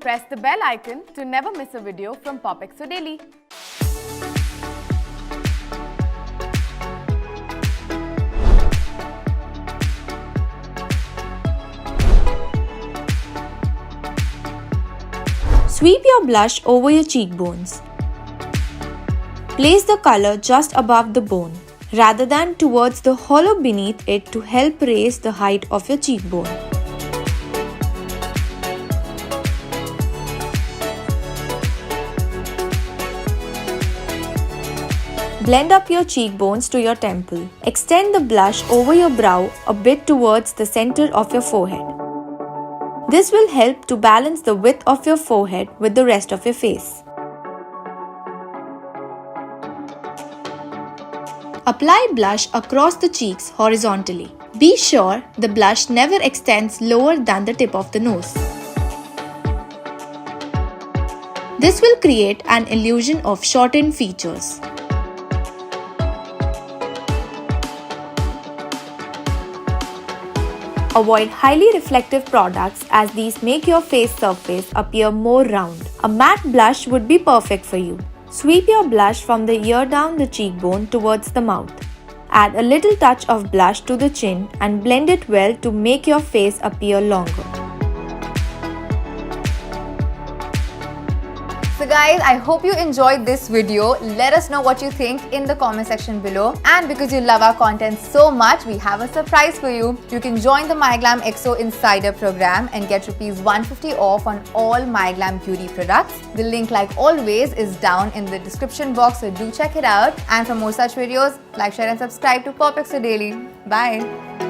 Press the bell icon to never miss a video from POPxo Daily. Sweep your blush over your cheekbones. Place the color just above the bone, rather than towards the hollow beneath it to help raise the height of your cheekbone. Blend up your cheekbones to your temple. Extend the blush over your brow a bit towards the center of your forehead. This will help to balance the width of your forehead with the rest of your face. Apply blush across the cheeks horizontally. Be sure the blush never extends lower than the tip of the nose. This will create an illusion of shortened features. Avoid highly reflective products as these make your face surface appear more round. A matte blush would be perfect for you. Sweep your blush from the ear down the cheekbone towards the mouth. Add a little touch of blush to the chin and blend it well to make your face appear longer. So guys, I hope you enjoyed this video. Let us know what you think in the comment section below. And because you love our content so much, we have a surprise for you. You can join the MyGlamm Insider program and get ₹150 off on all MyGlamm beauty products. The link, like always, is down in the description box, so do check it out. And for more such videos, like, share and subscribe to POPxo Daily. Bye!